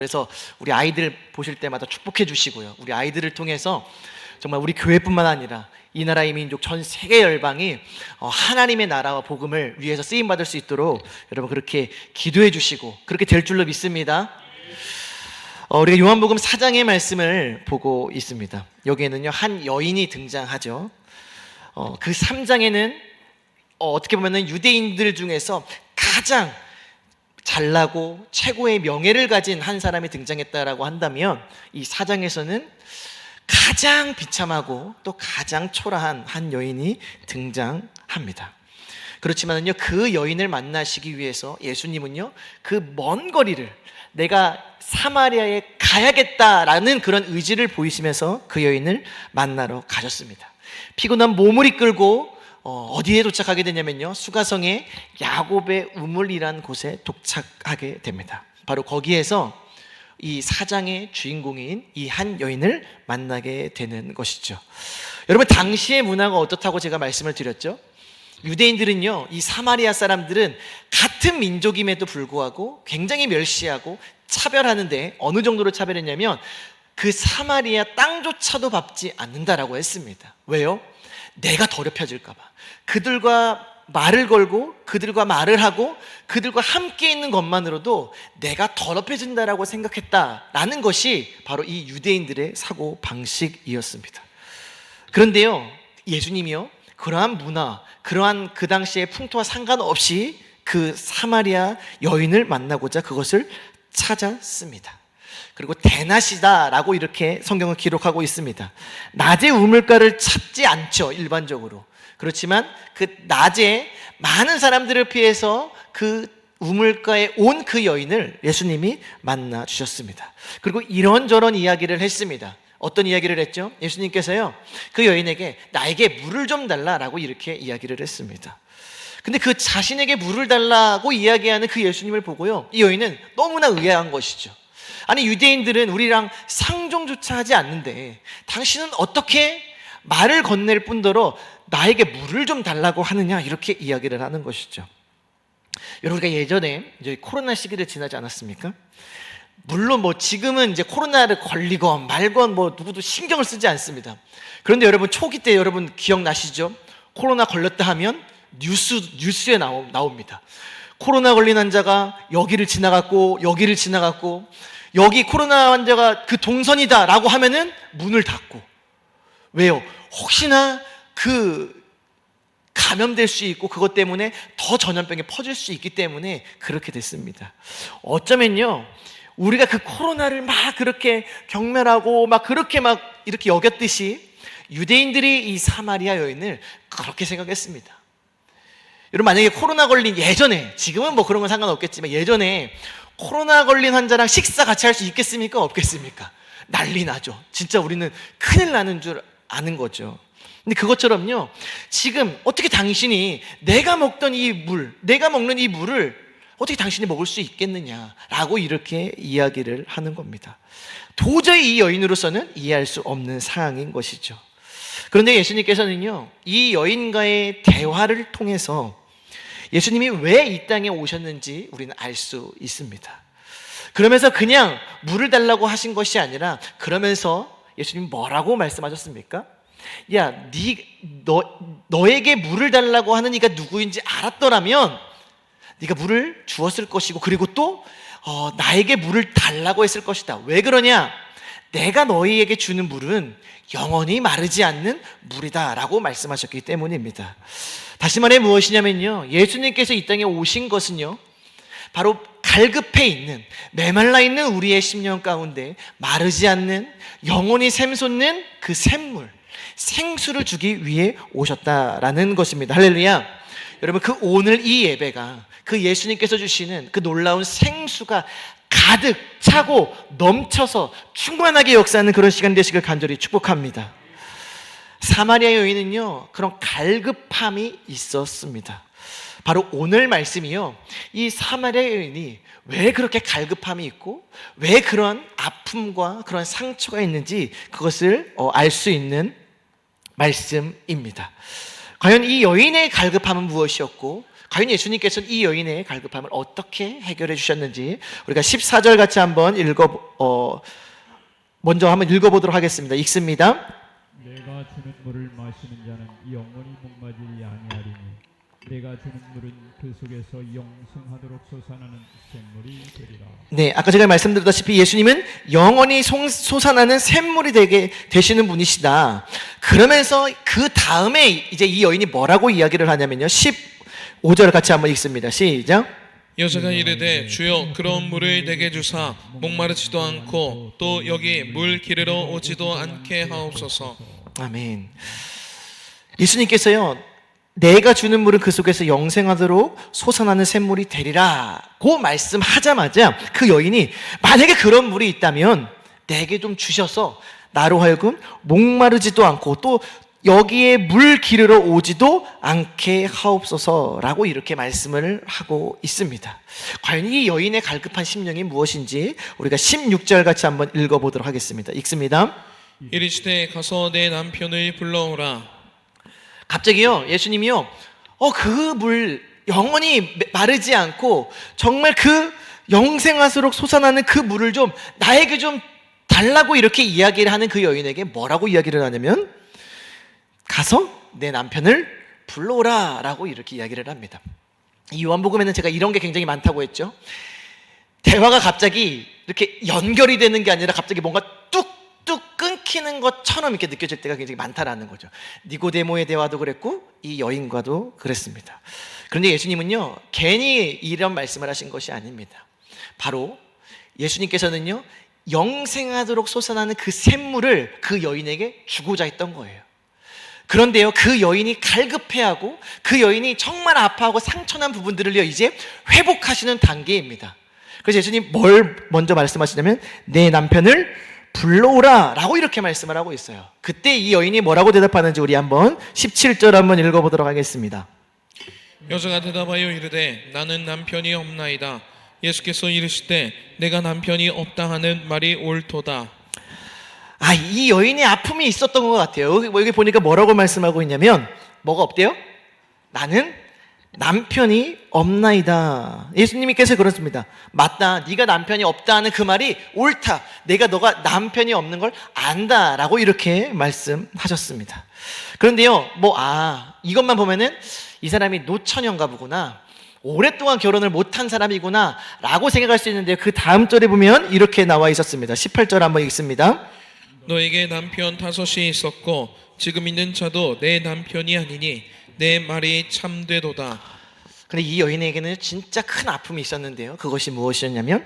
그래서 우리 아이들 보실 때마다 축복해 주시고요. 우리 아이들을 통해서 정말 우리 교회뿐만 아니라 이 나라의 민족 전 세계 열방이 하나님의 나라와 복음을 위해서 쓰임 받을 수 있도록 여러분 그렇게 기도해 주시고 그렇게 될 줄로 믿습니다. 우리가 요한복음 4장의 말씀을 보고 있습니다. 여기에는요 한 여인이 등장하죠. 그 3장에는 어떻게 보면은 유대인들 중에서 가장 잘나고 최고의 명예를 가진 한 사람이 등장했다라고 한다면 이 4장에서는 가장 비참하고 또 가장 초라한 한 여인이 등장합니다. 그렇지만은요 그 여인을 만나시기 위해서 예수님은요 그 먼 거리를 내가 사마리아에 가야겠다라는 그런 의지를 보이시면서 그 여인을 만나러 가셨습니다. 피곤한 몸을 이끌고 어디에 도착하게 되냐면요 수가성의 야곱의 우물이란 곳에 도착하게 됩니다. 바로 거기에서 이 4장의 주인공인 이 한 여인을 만나게 되는 것이죠. 여러분 당시의 문화가 어떻다고 제가 말씀을 드렸죠? 유대인들은요 이 사마리아 사람들은 같은 민족임에도 불구하고 굉장히 멸시하고 차별하는데 어느 정도로 차별했냐면 그 사마리아 땅조차도 밟지 않는다라고 했습니다. 왜요? 내가 더럽혀질까 봐. 그들과 말을 걸고 그들과 말을 하고 그들과 함께 있는 것만으로도 내가 더럽혀진다라고 생각했다라는 것이 바로 이 유대인들의 사고 방식이었습니다. 그런데요 예수님이요 그러한 문화, 그러한 그 당시의 풍토와 상관없이 그 사마리아 여인을 만나고자 그것을 찾았습니다. 그리고 대낮이다라고 이렇게 성경은 기록하고 있습니다. 낮에 우물가를 찾지 않죠 일반적으로. 그렇지만 그 낮에 많은 사람들을 피해서 그 우물가에 온 그 여인을 예수님이 만나 주셨습니다. 그리고 이런저런 이야기를 했습니다. 어떤 이야기를 했죠? 예수님께서요 그 여인에게 나에게 물을 좀 달라라고 이렇게 이야기를 했습니다. 근데 그 자신에게 물을 달라고 이야기하는 그 예수님을 보고요 이 여인은 너무나 의아한 것이죠. 아니 유대인들은 우리랑 상종조차 하지 않는데 당신은 어떻게 말을 건넬 뿐더러 나에게 물을 좀 달라고 하느냐 이렇게 이야기를 하는 것이죠. 여러분 우리가 예전에 이제 코로나 시기를 지나지 않았습니까? 물론 뭐 지금은 이제 코로나를 걸리건 말건 뭐 누구도 신경을 쓰지 않습니다. 그런데 여러분 초기 때 여러분 기억나시죠? 코로나 걸렸다 하면 뉴스에 나옵니다. 코로나 걸린 환자가 여기를 지나갔고 여기를 지나갔고 여기 코로나 환자가 그 동선이다 라고 하면은 문을 닫고. 왜요? 혹시나 그 감염될 수 있고 그것 때문에 더 전염병이 퍼질 수 있기 때문에 그렇게 됐습니다. 어쩌면요 우리가 그 코로나를 막 그렇게 경멸하고 막 그렇게 막 이렇게 여겼듯이 유대인들이 이 사마리아 여인을 그렇게 생각했습니다. 여러분 만약에 코로나 걸린 예전에, 지금은 뭐 그런 건 상관없겠지만 예전에 코로나 걸린 환자랑 식사 같이 할 수 있겠습니까? 없겠습니까? 난리 나죠. 진짜 우리는 큰일 나는 줄 아는 거죠. 근데 그것처럼요 지금 어떻게 당신이 내가 먹던 이 물, 내가 먹는 이 물을 어떻게 당신이 먹을 수 있겠느냐라고 이렇게 이야기를 하는 겁니다. 도저히 이 여인으로서는 이해할 수 없는 상황인 것이죠. 그런데 예수님께서는요 이 여인과의 대화를 통해서 예수님이 왜 이 땅에 오셨는지 우리는 알 수 있습니다. 그러면서 그냥 물을 달라고 하신 것이 아니라 그러면서 예수님이 뭐라고 말씀하셨습니까? 야, 너에게 물을 달라고 하는 이가 누구인지 알았더라면 네가 물을 주었을 것이고 그리고 또 나에게 물을 달라고 했을 것이다. 왜 그러냐? 내가 너희에게 주는 물은 영원히 마르지 않는 물이다 라고 말씀하셨기 때문입니다. 다시 말해 무엇이냐면요 예수님께서 이 땅에 오신 것은요 바로 갈급해 있는 메말라 있는 우리의 심령 가운데 마르지 않는 영원히 샘솟는 그 샘물 생수를 주기 위해 오셨다라는 것입니다. 할렐루야. 여러분 그 오늘 이 예배가 그 예수님께서 주시는 그 놀라운 생수가 가득 차고 넘쳐서 충만하게 역사하는 그런 시간 되시길 간절히 축복합니다. 사마리아 여인은요 그런 갈급함이 있었습니다. 바로 오늘 말씀이요 이 사마리아 여인이 왜 그렇게 갈급함이 있고 왜 그런 아픔과 그런 상처가 있는지 그것을 알 수 있는 말씀입니다. 과연 이 여인의 갈급함은 무엇이었고 과연 예수님께서는 이 여인의 갈급함을 어떻게 해결해 주셨는지 우리가 14절 같이 한번 먼저 한번 읽어보도록 하겠습니다. 읽습니다. 내가 주는 물을 마시는 자는 영원히 목마르지 아니하리니 내가 주는 물은 그 속에서 영생하도록 솟아나는 샘물이 되리라. 네, 아까 제가 말씀드렸다시피 예수님은 영원히 솟아나는 샘물이 되시는 분이시다. 그러면서 그 다음에 이제 이 여인이 뭐라고 이야기를 하냐면요, 15절 같이 한번 읽습니다. 시작. 여자가 이르되 주여 그런 물을 내게 주사 목마르지도 않고 또 여기 물 기르러 오지도 않게 하옵소서. 아멘. 예수님께서요, 내가 주는 물은 그 속에서 영생하도록 솟아나는 샘물이 되리라고 말씀하자마자 그 여인이 만약에 그런 물이 있다면 내게 좀 주셔서 나로 하여금 목마르지도 않고 또 여기에 물 기르러 오지도 않게 하옵소서라고 이렇게 말씀을 하고 있습니다. 과연 이 여인의 갈급한 심령이 무엇인지 우리가 16절 같이 한번 읽어보도록 하겠습니다. 읽습니다. 이르시되 가서 내 남편을 불러오라. 갑자기요, 예수님이요, 그 물 영원히 마르지 않고 정말 그 영생하도록 솟아나는 그 물을 좀 나에게 좀 달라고 이렇게 이야기를 하는 그 여인에게 뭐라고 이야기를 하냐면 가서 내 남편을 불러오라 라고 이렇게 이야기를 합니다. 이 요한복음에는 제가 이런 게 굉장히 많다고 했죠. 대화가 갑자기 이렇게 연결이 되는 게 아니라 갑자기 뭔가 뚝뚝 끊기는 것처럼 이렇게 느껴질 때가 굉장히 많다라는 거죠. 니고데모의 대화도 그랬고 이 여인과도 그랬습니다. 그런데 예수님은요, 괜히 이런 말씀을 하신 것이 아닙니다. 바로 예수님께서는요, 영생하도록 솟아나는 그 샘물을 그 여인에게 주고자 했던 거예요. 그런데요, 그 여인이 갈급해하고 그 여인이 정말 아파하고 상처난 부분들을요 이제 회복하시는 단계입니다. 그래서 예수님 뭘 먼저 말씀하시냐면 내 남편을 불러오라 라고 이렇게 말씀을 하고 있어요. 그때 이 여인이 뭐라고 대답하는지 우리 한번 17절 한번 읽어보도록 하겠습니다. 여자가 대답하여 이르되 나는 남편이 없나이다. 예수께서 이르시되 내가 남편이 없다 하는 말이 옳도다. 이 여인의 아픔이 있었던 것 같아요. 여기 보니까 뭐라고 말씀하고 있냐면 뭐가 없대요? 나는 남편이 없나이다. 예수님께서 그렇습니다. 맞다. 네가 남편이 없다 하는 그 말이 옳다. 너가 남편이 없는 걸 안다 라고 이렇게 말씀하셨습니다. 그런데요, 이것만 보면은 이 사람이 노처녀인가 보구나, 오랫동안 결혼을 못한 사람이구나 라고 생각할 수 있는데요, 그 다음 절에 보면 이렇게 나와 있었습니다. 18절 한번 읽습니다. 너에게 남편 5이 있었고 지금 있는 자도 내 남편이 아니니 내 말이 참되도다. 근데 이 여인에게는 진짜 큰 아픔이 있었는데요, 그것이 무엇이었냐면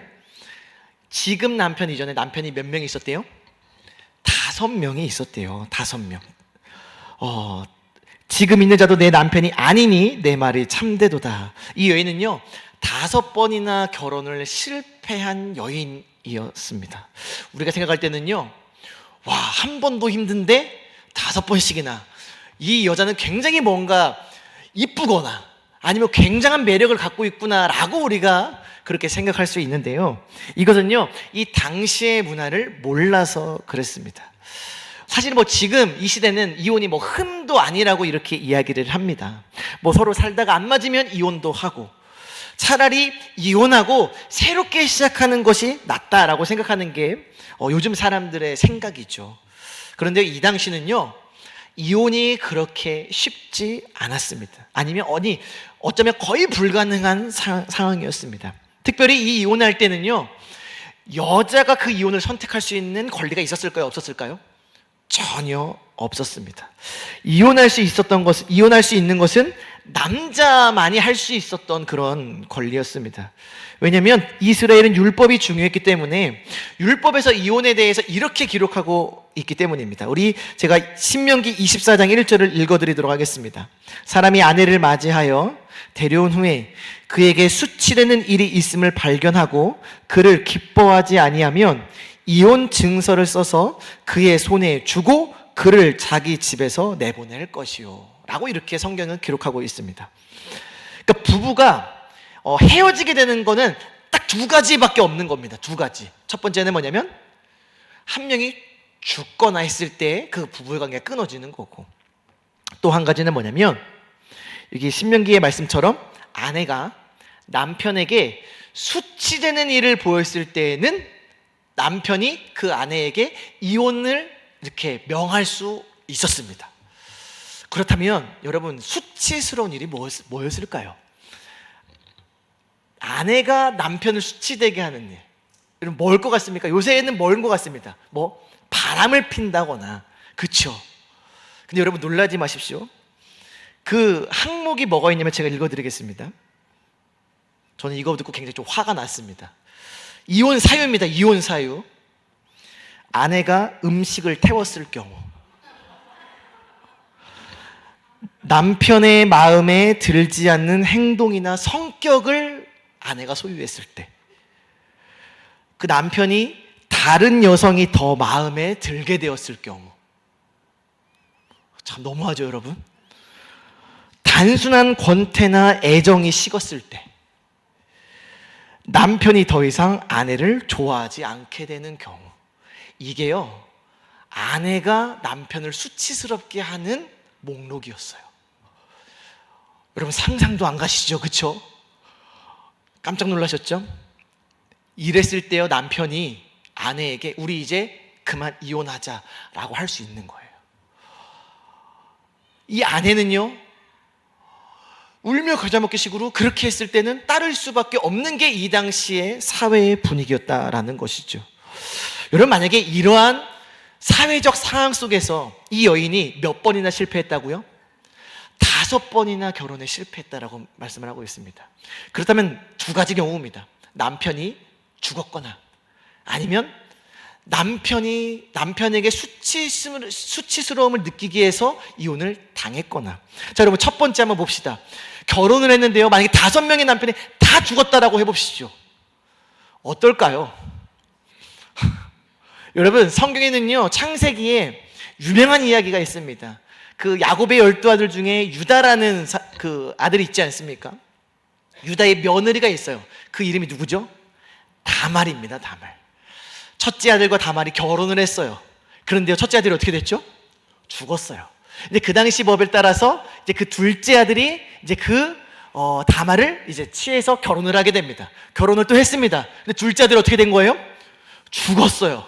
지금 남편 이전에 남편이 몇 명이 있었대요? 5명이 있었대요. 5명. 지금 있는 자도 내 남편이 아니니 내 말이 참되도다. 이 여인은요 5번이나 결혼을 실패한 여인이었습니다. 우리가 생각할 때는요, 한 번도 힘든데 5번씩이나, 이 여자는 굉장히 뭔가 이쁘거나 아니면 굉장한 매력을 갖고 있구나 라고 우리가 그렇게 생각할 수 있는데요, 이것은요 이 당시의 문화를 몰라서 그랬습니다. 사실 지금 이 시대는 이혼이 흠도 아니라고 이렇게 이야기를 합니다. 서로 살다가 안 맞으면 이혼도 하고, 차라리 이혼하고 새롭게 시작하는 것이 낫다라고 생각하는 게 요즘 사람들의 생각이죠. 그런데 이 당시는요, 이혼이 그렇게 쉽지 않았습니다. 아니면 어쩌면 거의 불가능한 상황이었습니다. 특별히 이 이혼할 때는요, 여자가 그 이혼을 선택할 수 있는 권리가 있었을까요? 없었을까요? 전혀 없었습니다. 이혼할 수 있는 것은 남자만이 할 수 있었던 그런 권리였습니다. 왜냐하면 이스라엘은 율법이 중요했기 때문에 율법에서 이혼에 대해서 이렇게 기록하고 있기 때문입니다. 제가 신명기 24장 1절을 읽어드리도록 하겠습니다. 사람이 아내를 맞이하여 데려온 후에 그에게 수치되는 일이 있음을 발견하고 그를 기뻐하지 아니하면 이혼 증서를 써서 그의 손에 주고 그를 자기 집에서 내보낼 것이요 라고 이렇게 성경은 기록하고 있습니다. 그러니까 부부가 헤어지게 되는 거는 딱 2가지밖에 없는 겁니다. 2가지. 첫 번째는 뭐냐면 한 명이 죽거나 했을 때 그 부부의 관계가 끊어지는 거고, 또 한 가지는 뭐냐면 여기 신명기의 말씀처럼 아내가 남편에게 수치되는 일을 보였을 때에는 남편이 그 아내에게 이혼을 이렇게 명할 수 있었습니다. 그렇다면 여러분, 수치스러운 일이 뭐였을까요? 아내가 남편을 수치되게 하는 일, 여러분 뭘 것 같습니까? 요새는 뭘 것 같습니다. 뭐 바람을 핀다거나, 그쵸? 근데 여러분 놀라지 마십시오. 그 항목이 뭐가 있냐면 제가 읽어드리겠습니다. 저는 이거 듣고 굉장히 좀 화가 났습니다. 이혼 사유입니다. 이혼 사유. 아내가 음식을 태웠을 경우, 남편의 마음에 들지 않는 행동이나 성격을 아내가 소유했을 때, 그 남편이 다른 여성이 더 마음에 들게 되었을 경우, 참 너무하죠 여러분? 단순한 권태나 애정이 식었을 때, 남편이 더 이상 아내를 좋아하지 않게 되는 경우, 이게요 아내가 남편을 수치스럽게 하는 목록이었어요. 여러분 상상도 안 가시죠? 그쵸? 깜짝 놀라셨죠? 이랬을 때요 남편이 아내에게 우리 이제 그만 이혼하자라고 할 수 있는 거예요. 이 아내는요 울며 겨자 먹기 식으로 그렇게 했을 때는 따를 수밖에 없는 게 이 당시의 사회의 분위기였다라는 것이죠. 여러분 만약에 이러한 사회적 상황 속에서 이 여인이 몇 번이나 실패했다고요? 5번이나 결혼에 실패했다라고 말씀을 하고 있습니다. 그렇다면 두 가지 경우입니다. 남편이 죽었거나 아니면 남편에게 수치스러움을 느끼기 위해서 이혼을 당했거나. 자 여러분 첫 번째 한번 봅시다. 결혼을 했는데요 만약에 5명의 남편이 다 죽었다라고 해봅시죠. 어떨까요? 여러분 성경에는요 창세기에 유명한 이야기가 있습니다. 그 야곱의 12아들 중에 유다라는 그 아들이 있지 않습니까? 유다의 며느리가 있어요. 그 이름이 누구죠? 다말입니다. 다말. 첫째 아들과 다말이 결혼을 했어요. 그런데요 첫째 아들이 어떻게 됐죠? 죽었어요. 근데 그 당시 법에 따라서 이제 그 둘째 아들이 이제 다말을 이제 취해서 결혼을 하게 됩니다. 결혼을 또 했습니다. 근데 둘째 아들이 어떻게 된 거예요? 죽었어요.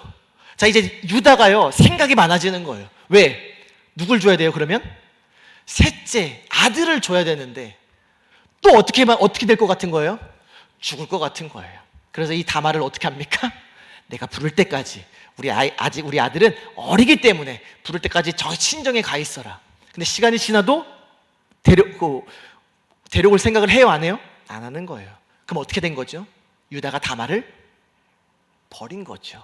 자 이제 유다가요 생각이 많아지는 거예요. 왜? 누굴 줘야 돼요 그러면? 셋째 아들을 줘야 되는데 또 어떻게 될 것 같은 거예요? 죽을 것 같은 거예요. 그래서 이 다말을 어떻게 합니까? 내가 부를 때까지 아직 우리 아들은 어리기 때문에 부를 때까지 저 친정에 가 있어라. 근데 시간이 지나도 데려올 생각을 해요 안 해요? 안 하는 거예요. 그럼 어떻게 된 거죠? 유다가 다말을 버린 거죠.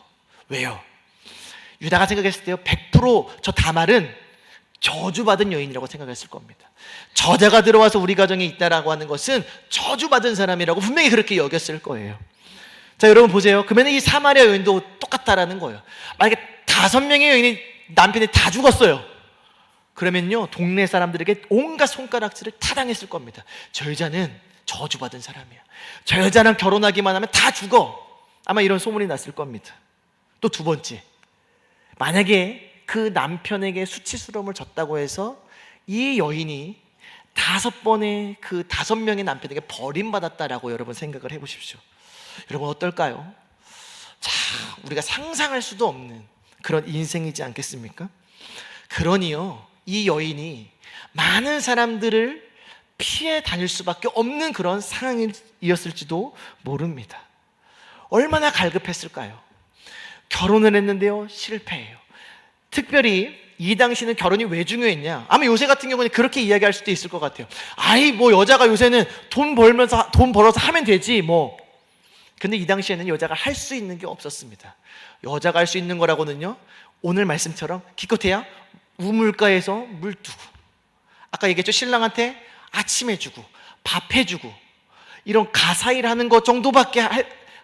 왜요? 유다가 생각했을 때요 100% 저 다말은 저주받은 여인이라고 생각했을 겁니다. 저자가 들어와서 우리 가정에 있다라고 하는 것은 저주받은 사람이라고 분명히 그렇게 여겼을 거예요. 자 여러분 보세요. 그러면 이 사마리아 여인도 똑같다라는 거예요. 만약에 5명의 여인이 남편이 다 죽었어요. 그러면요 동네 사람들에게 온갖 손가락질을 타당했을 겁니다. 저 여자는 저주받은 사람이야. 저 여자랑 결혼하기만 하면 다 죽어. 아마 이런 소문이 났을 겁니다. 또 두 번째, 만약에 그 남편에게 수치스러움을 줬다고 해서 이 여인이 5번의 그 5명의 남편에게 버림받았다라고 여러분 생각을 해보십시오. 여러분 어떨까요? 자, 우리가 상상할 수도 없는 그런 인생이지 않겠습니까? 그러니요 이 여인이 많은 사람들을 피해 다닐 수밖에 없는 그런 상황이었을지도 모릅니다. 얼마나 갈급했을까요? 결혼을 했는데요 실패해요. 특별히 이 당시는 결혼이 왜 중요했냐? 아마 요새 같은 경우는 그렇게 이야기할 수도 있을 것 같아요. 아이 뭐 여자가 요새는 돈 벌어서 하면 되지 뭐. 근데 이 당시에는 여자가 할 수 있는 게 없었습니다. 여자가 할 수 있는 거라고는요 오늘 말씀처럼 기껏해야 우물가에서 물 두고, 아까 얘기했죠 신랑한테 아침 해주고 밥 해주고 이런 가사일 하는 것 정도밖에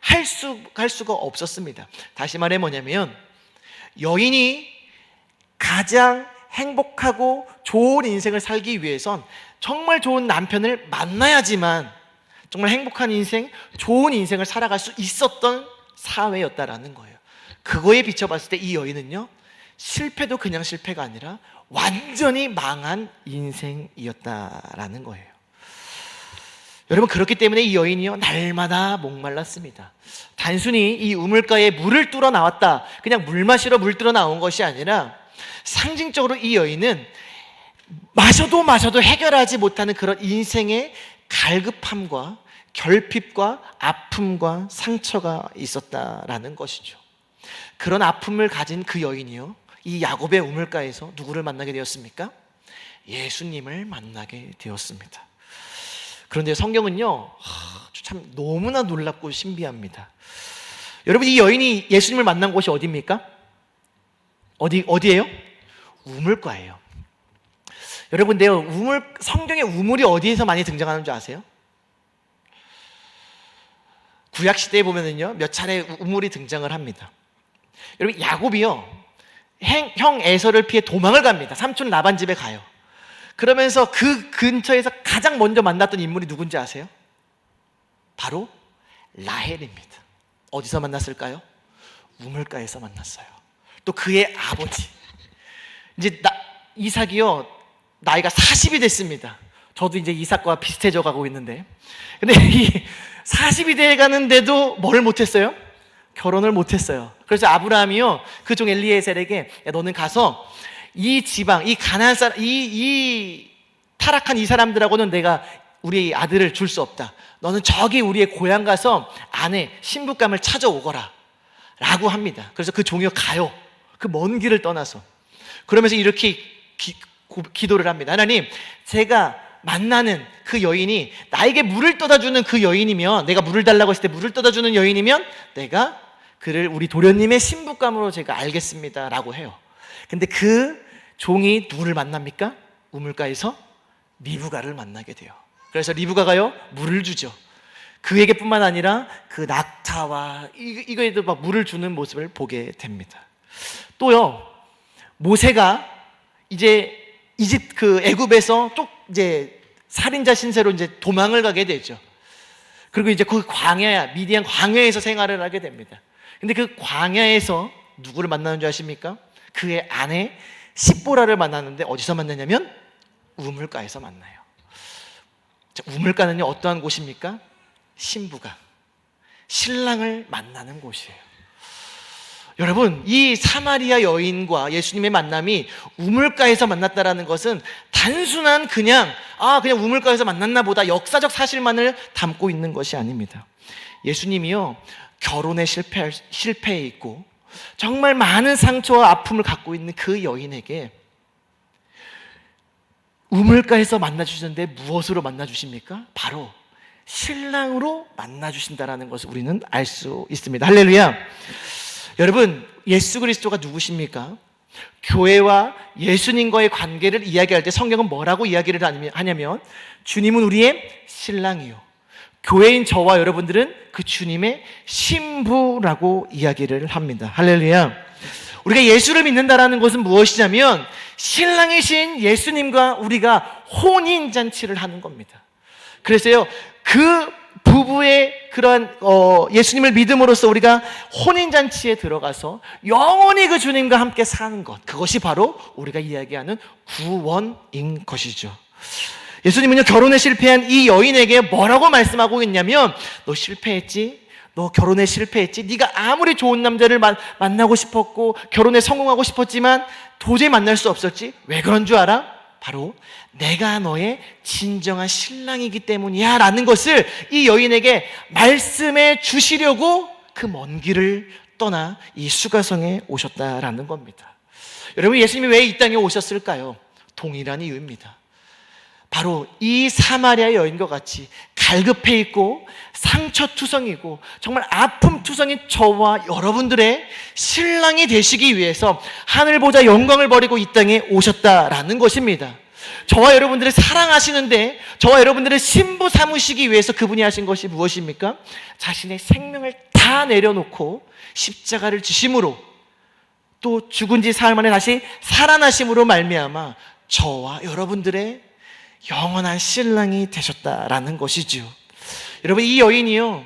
할 수가 없었습니다. 다시 말해 뭐냐면 여인이 가장 행복하고 좋은 인생을 살기 위해선 정말 좋은 남편을 만나야지만 정말 행복한 인생, 좋은 인생을 살아갈 수 있었던 사회였다라는 거예요. 그거에 비춰봤을 때 이 여인은요 실패도 그냥 실패가 아니라 완전히 망한 인생이었다라는 거예요. 여러분, 그렇기 때문에 이 여인이요 날마다 목말랐습니다. 단순히 이 우물가에 물을 뚫어 나왔다, 그냥 물 마시러 물 뚫어 나온 것이 아니라 상징적으로 이 여인은 마셔도 해결하지 못하는 그런 인생의 갈급함과 결핍과 아픔과 상처가 있었다라는 것이죠. 그런 아픔을 가진 그 여인이요 이 야곱의 우물가에서 누구를 만나게 되었습니까? 예수님을 만나게 되었습니다. 그런데 성경은요 참 너무나 놀랍고 신비합니다. 여러분, 이 여인이 예수님을 만난 곳이 어디입니까? 어디예요? 우물가예요. 여러분, 성경에 우물이 어디에서 많이 등장하는 줄 아세요? 구약시대에 보면은요 몇 차례 우물이 등장을 합니다. 여러분, 야곱이요 형 에서를 피해 도망을 갑니다. 삼촌 라반 집에 가요. 그러면서 그 근처에서 가장 먼저 만났던 인물이 누군지 아세요? 바로 라헬입니다. 어디서 만났을까요? 우물가에서 만났어요. 또 그의 아버지, 이제 이삭이요 나이가 40이 됐습니다. 저도 이제 이삭과 비슷해져 가고 있는데, 근데 이 40이 돼 가는데도 뭘 못했어요? 결혼을 못했어요. 그래서 아브라함이요 그 종 엘리에셀에게, 야, 너는 가서 이 지방, 이 가나안 사람, 이 타락한 이 사람들하고는 내가 우리 아들을 줄 수 없다. 너는 저기 우리의 고향 가서 아내, 신부감을 찾아오거라 라고 합니다. 그래서 그 종이요 가요. 그 먼 길을 떠나서. 그러면서 이렇게 기도를 합니다. 하나님, 제가 만나는 그 여인이 나에게 물을 떠다주는 그 여인이면, 내가 물을 달라고 했을 때 물을 떠다주는 여인이면 내가 그를 우리 도련님의 신부감으로 제가 알겠습니다 라고 해요. 근데 그 종이 누구를 만납니까? 우물가에서 리브가를 만나게 돼요. 그래서 리브가가요 물을 주죠. 그에게 뿐만 아니라 그 낙타와 이거에도 막 물을 주는 모습을 보게 됩니다. 또요 모세가 이제 그 애굽에서 또 이제 살인자 신세로 이제 도망을 가게 되죠. 그리고 이제 그 미디안 광야에서 생활을 하게 됩니다. 근데 그 광야에서 누구를 만나는 줄 아십니까? 그의 아내 십보라를 만났는데 어디서 만나냐면 우물가에서 만나요. 우물가는요 어떠한 곳입니까? 신부가 신랑을 만나는 곳이에요. 여러분, 이 사마리아 여인과 예수님의 만남이 우물가에서 만났다라는 것은 단순한 그냥 우물가에서 만났나 보다 역사적 사실만을 담고 있는 것이 아닙니다. 예수님이요 결혼에 실패해 있고 정말 많은 상처와 아픔을 갖고 있는 그 여인에게 우물가에서 만나주셨는데 무엇으로 만나주십니까? 바로 신랑으로 만나주신다라는 것을 우리는 알 수 있습니다. 할렐루야. 여러분, 예수 그리스도가 누구십니까? 교회와 예수님과의 관계를 이야기할 때 성경은 뭐라고 이야기를 하냐면 주님은 우리의 신랑이요 교회인 저와 여러분들은 그 주님의 신부라고 이야기를 합니다. 할렐루야. 우리가 예수를 믿는다라는 것은 무엇이냐면 신랑이신 예수님과 우리가 혼인잔치를 하는 겁니다. 그래서요 그 부부의 그러한 예수님을 믿음으로써 우리가 혼인잔치에 들어가서 영원히 그 주님과 함께 사는 것, 그것이 바로 우리가 이야기하는 구원인 것이죠. 예수님은요 결혼에 실패한 이 여인에게 뭐라고 말씀하고 있냐면, 너 실패했지? 너 결혼에 실패했지? 네가 아무리 좋은 남자를 만나고 싶었고 결혼에 성공하고 싶었지만 도저히 만날 수 없었지? 왜 그런 줄 알아? 바로 내가 너의 진정한 신랑이기 때문이야 라는 것을 이 여인에게 말씀해 주시려고 그 먼 길을 떠나 이 수가성에 오셨다라는 겁니다. 여러분, 예수님이 왜 이 땅에 오셨을까요? 동일한 이유입니다. 바로 이 사마리아 여인과 같이 갈급해 있고 상처투성이고 정말 아픔투성인 저와 여러분들의 신랑이 되시기 위해서 하늘보다 영광을 버리고 이 땅에 오셨다라는 것입니다. 저와 여러분들을 사랑하시는데 저와 여러분들을 신부 삼으시기 위해서 그분이 하신 것이 무엇입니까? 자신의 생명을 다 내려놓고 십자가를 지심으로 또 죽은 지 사흘 만에 다시 살아나심으로 말미암아 저와 여러분들의 영원한 신랑이 되셨다라는 것이죠. 여러분, 이 여인이요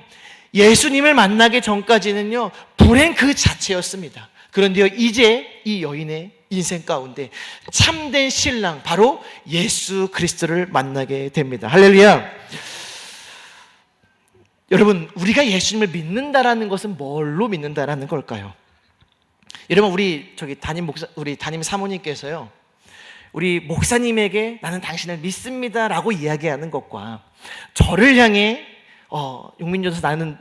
예수님을 만나기 전까지는요 불행 그 자체였습니다. 그런데요 이제 이 여인의 인생 가운데 참된 신랑 바로 예수 그리스도를 만나게 됩니다. 할렐루야. 여러분, 우리가 예수님을 믿는다라는 것은 뭘로 믿는다라는 걸까요? 여러분, 우리 담임 사모님께서요, 우리 목사님에게 나는 당신을 믿습니다라고 이야기하는 것과 저를 향해 용민전사 나는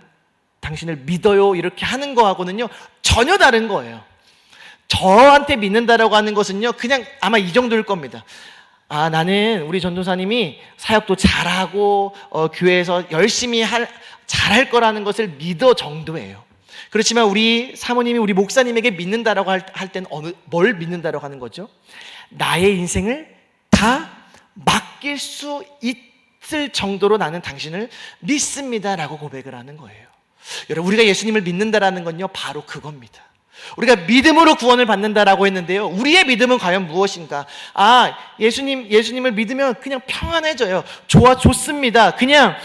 당신을 믿어요 이렇게 하는 거하고는요 전혀 다른 거예요. 저한테 믿는다라고 하는 것은요 그냥 아마 이 정도일 겁니다. 나는 우리 전도사님이 사역도 잘하고 교회에서 열심히 잘할 거라는 것을 믿어 정도예요. 그렇지만 우리 사모님이 우리 목사님에게 믿는다라고 할 때는 뭘 믿는다라고 하는 거죠? 나의 인생을 다 맡길 수 있을 정도로 나는 당신을 믿습니다라고 고백을 하는 거예요. 여러분, 우리가 예수님을 믿는다라는 건요 바로 그겁니다. 우리가 믿음으로 구원을 받는다라고 했는데요, 우리의 믿음은 과연 무엇인가? 예수님을 믿으면 그냥 평안해져요. 좋습니다. 그냥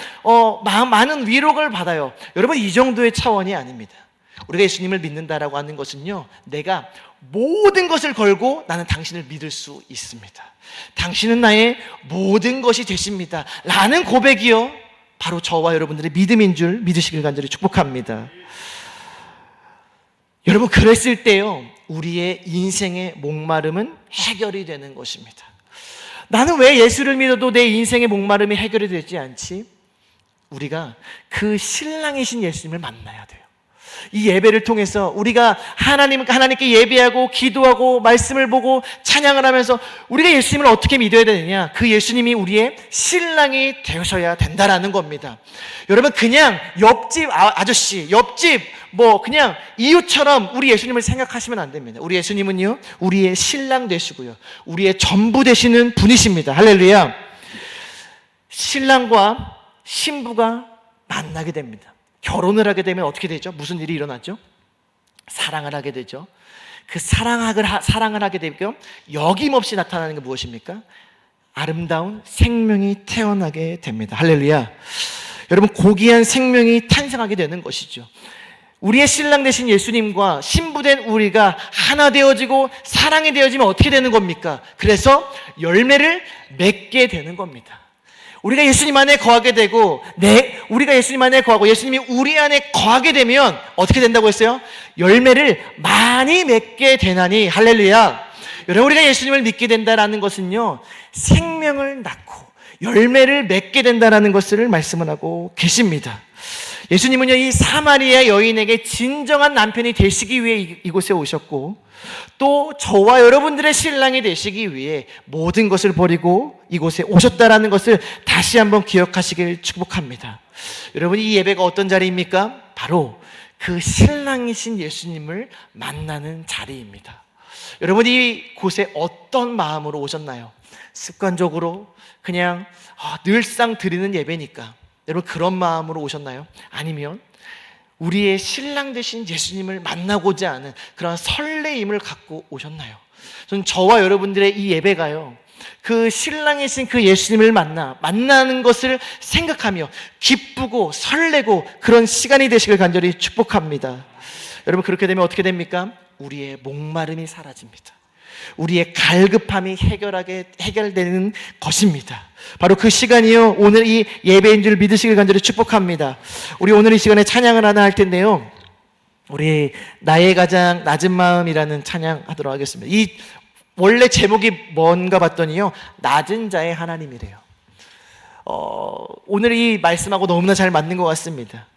많은 위로를 받아요. 여러분, 이 정도의 차원이 아닙니다. 우리가 예수님을 믿는다라고 하는 것은요, 내가 모든 것을 걸고 나는 당신을 믿을 수 있습니다. 당신은 나의 모든 것이 되십니다 라는 고백이요 바로 저와 여러분들의 믿음인 줄 믿으시길 간절히 축복합니다. 여러분, 그랬을 때요 우리의 인생의 목마름은 해결이 되는 것입니다. 나는 왜 예수를 믿어도 내 인생의 목마름이 해결이 되지 않지? 우리가 그 신랑이신 예수님을 만나야 돼요. 이 예배를 통해서 우리가 하나님께 예배하고 기도하고 말씀을 보고 찬양을 하면서 우리가 예수님을 어떻게 믿어야 되느냐? 그 예수님이 우리의 신랑이 되셔야 된다라는 겁니다. 여러분, 그냥 옆집 아저씨, 옆집 그냥 이웃처럼 우리 예수님을 생각하시면 안 됩니다. 우리 예수님은요 우리의 신랑 되시고요 우리의 전부 되시는 분이십니다. 할렐루야. 신랑과 신부가 만나게 됩니다. 결혼을 하게 되면 어떻게 되죠? 무슨 일이 일어나죠? 사랑을 하게 되죠. 그 사랑을 하게 되면 여김없이 나타나는 게 무엇입니까? 아름다운 생명이 태어나게 됩니다. 할렐루야. 여러분, 고귀한 생명이 탄생하게 되는 것이죠. 우리의 신랑 되신 예수님과 신부된 우리가 하나 되어지고 사랑이 되어지면 어떻게 되는 겁니까? 그래서 열매를 맺게 되는 겁니다. 우리가 예수님 안에 거하게 되고 우리가 예수님 안에 거하고 예수님이 우리 안에 거하게 되면 어떻게 된다고 했어요? 열매를 많이 맺게 되나니. 할렐루야. 여러분, 우리가 예수님을 믿게 된다라는 것은요 생명을 낳고 열매를 맺게 된다라는 것을 말씀을 하고 계십니다. 예수님은요 이 사마리아 여인에게 진정한 남편이 되시기 위해 이곳에 오셨고, 또 저와 여러분들의 신랑이 되시기 위해 모든 것을 버리고 이곳에 오셨다라는 것을 다시 한번 기억하시길 축복합니다. 여러분, 이 예배가 어떤 자리입니까? 바로 그 신랑이신 예수님을 만나는 자리입니다. 여러분, 이곳에 어떤 마음으로 오셨나요? 습관적으로 그냥 늘상 드리는 예배니까 여러분 그런 마음으로 오셨나요? 아니면 우리의 신랑 되신 예수님을 만나고자 하는 그런 설레임을 갖고 오셨나요? 저는 저와 여러분들의 이 예배가요 그 신랑이신 그 예수님을 만나는 것을 생각하며 기쁘고 설레고 그런 시간이 되시길 간절히 축복합니다. 여러분, 그렇게 되면 어떻게 됩니까? 우리의 목마름이 사라집니다. 우리의 갈급함이 해결되는 것입니다. 바로 그 시간이요 오늘 이 예배인 줄 믿으시길 간절히 축복합니다. 우리 오늘 이 시간에 찬양을 하나 할 텐데요, 우리 나의 가장 낮은 마음이라는 찬양 하도록 하겠습니다. 이 원래 제목이 뭔가 봤더니요 낮은 자의 하나님이래요. 오늘 이 말씀하고 너무나 잘 맞는 것 같습니다.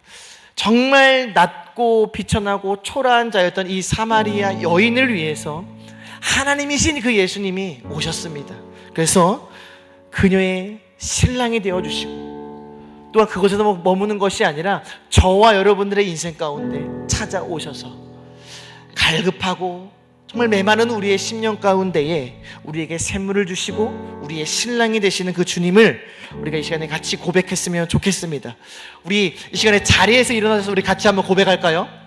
정말 낮고 비천하고 초라한 자였던 이 사마리아 여인을 위해서 하나님이신 그 예수님이 오셨습니다. 그래서 그녀의 신랑이 되어주시고, 또한 그곳에서 머무는 것이 아니라 저와 여러분들의 인생 가운데 찾아오셔서 갈급하고 정말 메마른 우리의 심령 가운데에 우리에게 샘물을 주시고 우리의 신랑이 되시는 그 주님을 우리가 이 시간에 같이 고백했으면 좋겠습니다. 우리 이 시간에 자리에서 일어나서 우리 같이 한번 고백할까요?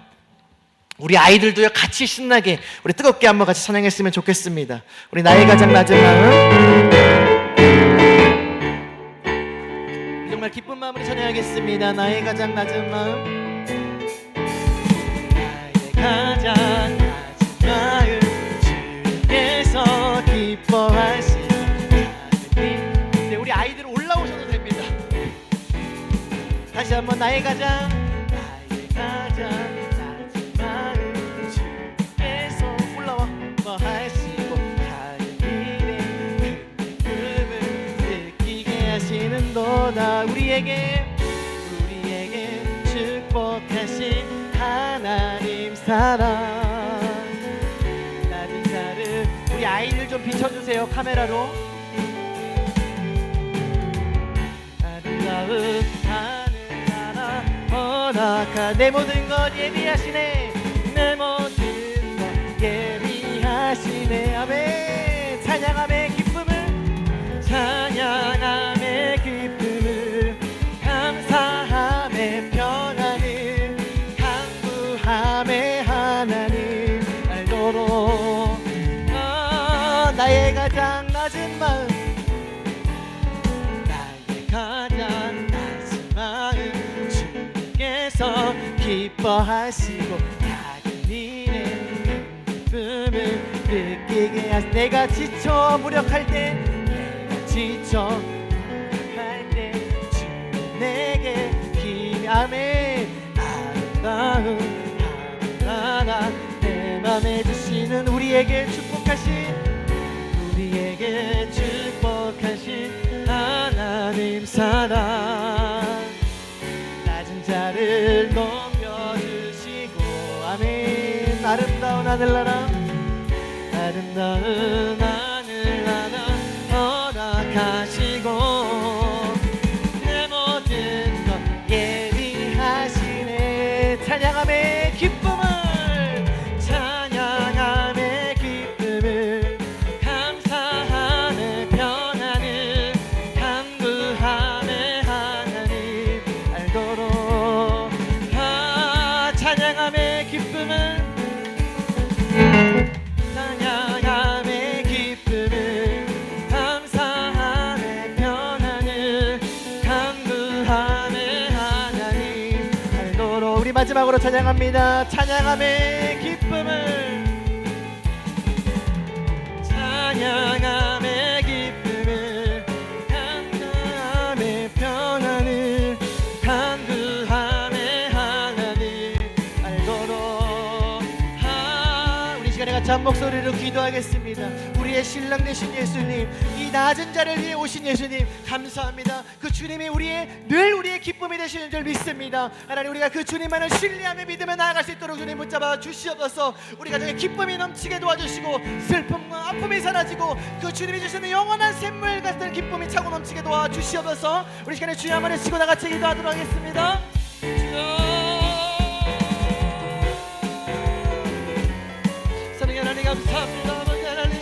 우리 아이들도요 같이 신나게 우리 뜨겁게 한번 같이 찬양했으면 좋겠습니다. 우리 나의 가장 낮은 마음, 정말 기쁜 마음으로 찬양하겠습니다. 나의 가장 낮은 마음, 나의 가장 낮은 마음, 주께서 기뻐하시는 하느님. 네, 우리 아이들 올라오셔도 됩니다. 다시 다시 한번 나의 가장 낮은 마음 주께서 올라와 기뻐하시고 작은 일에 큰 기쁨을 느끼게 하시는도다. 우리에게 축복하신 하나님 사랑. 낮은 자를 우리 아이들 좀 비춰주세요. 카메라로. 아름다운 하늘나라 허락한 내 모든 것 예비하시네. 내 모든 것 예비하시네. 아멘. 찬양함의 기쁨을 찬양함의 기쁨을 감사함의 평안을 강구함의 하나님 알도록 나의 가장 낮은 마음 나의 가장 낮은 마음 주께서 기뻐하시고 작은 일에 기쁨을 느끼게 하시. 내가 지쳐 무력할 때 내가 지쳐 무력할 때 주는 내게 힘이. 아멘. 아름다운 하늘나라 내 맘에 주시는 우리에게 축복하신 하나님 사랑. 낮은 자를 높여주시고 아멘. 아름다운 하늘나라 허락하시고 내 모든 것 예비하시네. 찬양함의 기쁨을 찬양함의 기쁨을 감사함의 평안을 간구함의 하나님 알도록 찬양함의 기쁨을 찬양함의 기쁨을 감사함의 평안을 간구함의 하나님 알도록. 우리 마지막으로 찬양합니다. 찬양함의 기쁨을 찬양함의 기쁨을 감사함의 평안을 간구함의 하나님 알도록. 우리 시간에 같이 한 목소리로 기도하겠습니다. 우리의 신랑 되신 예수님, 이 낮은 자를 위해 오신 예수님 감사합니다. 그 주님이 늘 우리의 기쁨이 되시는 줄 믿습니다. 하나님, 우리가 그 주님만을 신뢰하며 믿으며 나아갈 수 있도록 주님 붙잡아 주시옵소서. 우리 가정에 기쁨이 넘치게 도와주시고 슬픔과 아픔이 사라지고 그 주님이 주시는 영원한 샘물 같은 기쁨이 차고 넘치게 도와주시옵소서. 우리 시간에 주여 한번 외치고 나같이 기도하도록 하겠습니다. 사랑의 하나님 감사합니다. 아버지 하나님,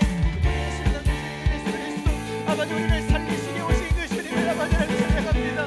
아버지 우리를 살리시게 오신 그 주님을 아버지 하나님 찬양합니다.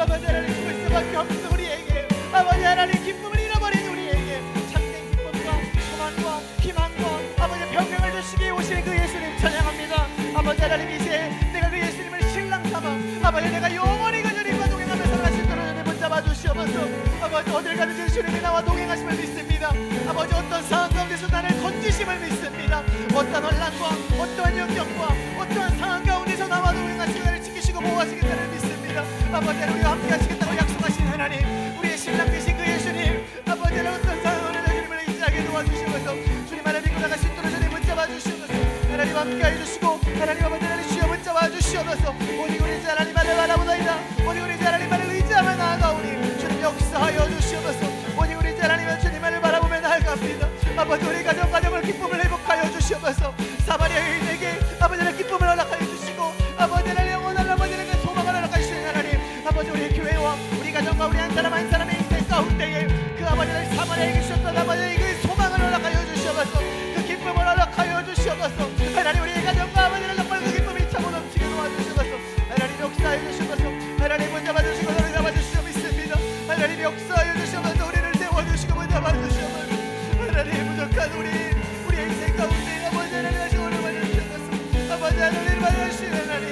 아버지 하나님, 죽을 수밖에 없는 우리에게 아버지 하나님 기쁨을 잃어버린 우리에게 참된 기쁨과 소망과 희망과 아버지 평강을 주시게 오신 그 예수님 찬양합니다. 아버지 하나님, 이제 내가 그 예수님을 신랑 삼아 아버지 내가 영원히 그 주님과 동행하며 살아갈 수 있도록 주님 붙잡아 주시옵소서. 아버지 어딜 가든지 주님이 나와 동행하심을 믿습니다. 아버지 어떤 상황 가운데서 나를 건지심을 믿습니다. 어떤 혼란과 어떠한 역경과 어떠한 상황 가운데서 나와 동행하시고 나를 지키시고 보호하시겠다를 믿습니다. 아버지 하나님, 우리와 함께 하시겠다고 약속하신 하나님, 우리의 신랑 되신 그 예수님 아버지 하나님, 어떤 상황을 주님을 의지하게 도와주시면서 주님 안에 믿고 나갈 수 있도록 주님 붙잡아 주시옵소서. 하나님 함께 해주시고 하나님 아버지 하나님 주여 붙잡아 주시옵소서. 오직 우리 주 하나님만을 바라보나이다. 오직 우리 주 하나님만을 의지하며 나아가오니 주님 역사하여 주시옵소서. 오직 우리 주 하나님은 주님만을 바라보며 나아갑니다. 아버지 우리 가정을 기쁨을 회복하여 주시옵소서. 사마리아 여인에게 아버지 하나님 기쁨을 허락하여 주시고 아버지 하나님 영원한 아버지 하나님 소망을 허락하여 주시는 하나님, 아버지 우리 교회와 우리 가정과 우리 한 사람 한 사람의 인생 가운데에 그 아버지 하나님 사마리아에게 주셨던 아버지 그 소망을 허락하여 주시옵소서. 그 기쁨을 허락하여 주시옵소서. 하나님 우리 가정과 아버지 하나님 정말 그 기쁨이 차고 넘치게 도와주시옵소서. 하나님 역사하여 주시옵소서. 하나님 먼저 받으시고 너를 잡아주시오 믿습니다. 하나님 역사하여 주시옵소서. 우리를 세워주시고 먼저 받으시옵소서. 하나님 부족한 우리의 인생 가운데 아버지 하나님 하시고 오늘 받으시옵소서. 아버지 하나님 받으시는 하나님,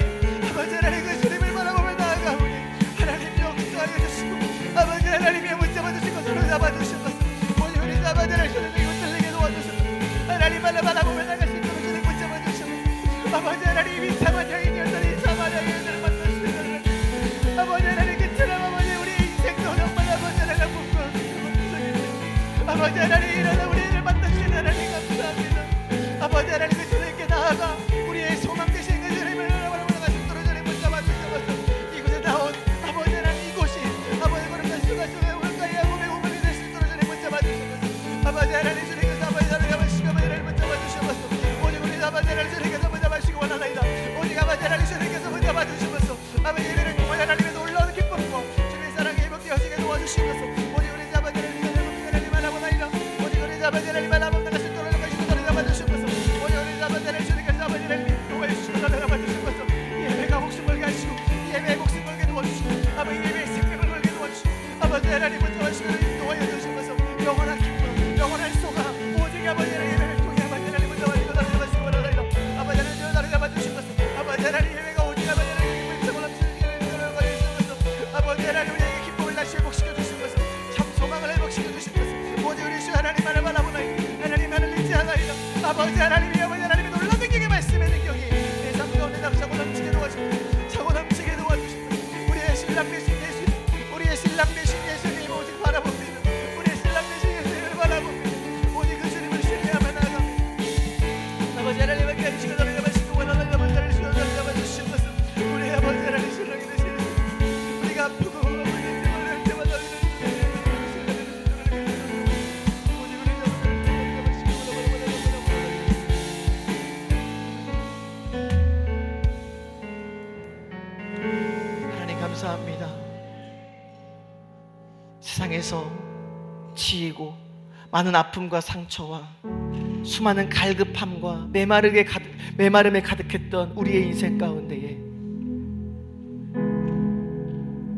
아버지 하나님 그 주님을 바라보며 나아가오니 하나님 역사하여 주시고 아버지 하나님의 문자 받으시고 저를 잡아주시옵소서. 오늘 우리 아버지 하나님 주님이 들리게 도와주시옵소서. 하나님만을 바라보며 나갈 수 있도록 주님 문자 받으시옵소서. 아버지 하나님 이 사마리아 여인이었더니 사마리아 여인을 만나시는 하나님, 아버지 하나님 그처럼 아버지 우리 인생도 아버지 하나님, 일어나 우리를 만나주신 하나님 감사합니다. 아버지 하나님, 그 주님께 나아가 우리의 소망 되신 그 주님을 같이 떨어져내 붙잡아 주셔서 이곳에 나온 아버지 하나님, 이곳이 아버지 그런 수가 주의 물가에 몸에 우물이 될 수 있도록 주님 붙잡아 주셔서 아버지 하나님, 주님께서 아버지 하나님 시간을 붙잡아 주셔서 오직 우리 아버지 하나님 주님께서 붙잡아주시기 원하나이다. 오직 아버지 하나님 주님께서 붙잡아 주셔서 아버지 예배를 통해 하나님의 놀라운 기쁨과 주님의 사랑에 회복되어지게 도와주시면서 오직 우리 아버지 하나님 하나님만 오직 우리 아버지 하나님 하나님만 나가 싶도록 잡아주시면서 오직 우리 아버지 하나님 주님께서 아버지 하나님 도와주시고 잡아주시면서 예배가 목숨 걸게 하시고 예배의 목숨 걸게 도와주시고 아버지 예배의 생명을 걸게 도와주시고 아버지 하나님 붙잡아주시고 도와주시면서 영원한 기쁨 영원한 소감 오직 아버지 하나님 예배를 통해 아버지 하나님 붙잡아주시고 잡아주시고 원하나이다. 아버지 하나님 저를 잡아주시면서 아버지 하나님 예배가 오직 아버지 하나님 기쁨을 넘치는 기쁨을 가져주시면서 아버지 하나님 우리에게 기쁨을 다시 회복시켜 주시면서 참 소망을 회복시켜 주시면서 오직 우리 주 하나님만을 바라보나이다. 하나님만을 의지하나이다. 아버지 하나님이 아버지 하나님의 놀라운 능력의 말씀의 능력이 내 삶 가운데 차고 넘치게 도와주시고 차고 넘치게 도와주시고 우리의 신랑 되신 예수님 우리의 신랑 되신 예수님 오직 바라봅니다. 우리의 신랑 되신 예수님을 바라봅니다. 오직 그 주님을 신뢰하며 나아갑니다. 아버지 하나님 함께 해주시고 저를 잡아주시고 원하는 아버지 하나님 주님을 잡아주시면서 우리 아버지 하나님 신랑이 되시는 우리가 아프고 아버지 힘을 때마다 하나님 감사합니다. 세상에서 치이고 많은 아픔과 상처와 수많은 갈급함과 메마름에 가득했던 우리의 인생 가운데에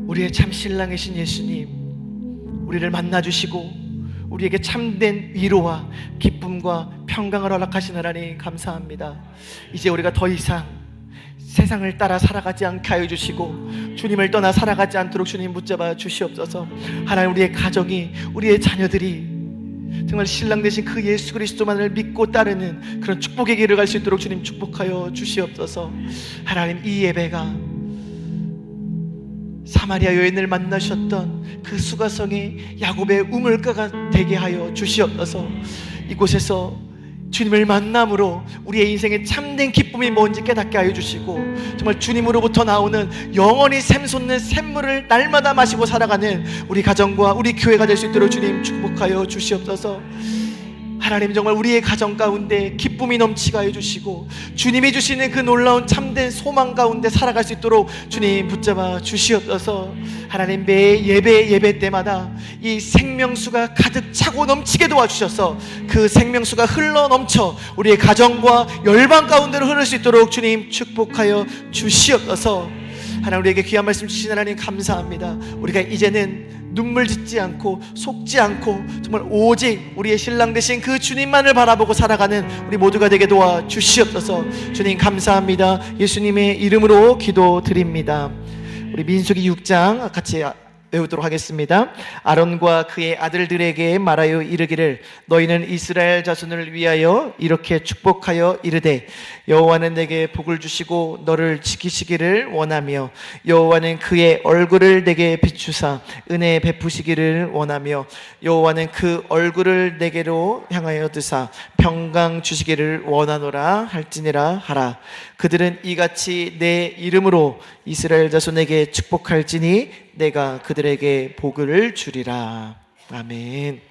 우리의 참 신랑이신 예수님 우리를 만나주시고 우리에게 참된 위로와 기쁨과 평강을 허락하신 하나님 감사합니다. 이제 우리가 더 이상 세상을 따라 살아가지 않게 하여 주시고 주님을 떠나 살아가지 않도록 주님 붙잡아 주시옵소서. 하나님 우리의 가정이 우리의 자녀들이 정말 신랑 되신 그 예수 그리스도만을 믿고 따르는 그런 축복의 길을 갈 수 있도록 주님 축복하여 주시옵소서. 하나님 이 예배가 사마리아 여인을 만나셨던 그 수가성의 야곱의 우물가가 되게 하여 주시옵소서. 이곳에서 주님을 만남으로 우리의 인생에 참된 기쁨이 뭔지 깨닫게 하여 주시고 정말 주님으로부터 나오는 영원히 샘솟는 샘물을 날마다 마시고 살아가는 우리 가정과 우리 교회가 될 수 있도록 주님 축복하여 주시옵소서. 하나님 정말 우리의 가정 가운데 기쁨이 넘치게 하여 주시고 주님이 주시는 그 놀라운 참된 소망 가운데 살아갈 수 있도록 주님 붙잡아 주시옵소서. 하나님 매 예배 때마다 이 생명수가 가득 차고 넘치게 도와주셔서 그 생명수가 흘러 넘쳐 우리의 가정과 열방 가운데로 흐를 수 있도록 주님 축복하여 주시옵소서. 하나님 우리에게 귀한 말씀 주신 하나님 감사합니다. 우리가 이제는 눈물 짓지 않고 속지 않고 정말 오직 우리의 신랑 되신 그 주님만을 바라보고 살아가는 우리 모두가 되게 도와주시옵소서. 주님 감사합니다. 예수님의 이름으로 기도드립니다. 우리 민수기 6장 같이 외우도록 하겠습니다. 아론과 그의 아들들에게 말하여 이르기를 너희는 이스라엘 자손을 위하여 이렇게 축복하여 이르되 여호와는 내게 복을 주시고 너를 지키시기를 원하며 여호와는 그의 얼굴을 내게 비추사 은혜 베푸시기를 원하며 여호와는 그 얼굴을 내게로 향하여 드사 평강 주시기를 원하노라 할지니라 하라. 그들은 이같이 내 이름으로 이스라엘 자손에게 축복할지니 내가 그들에게 복을 주리라. 아멘.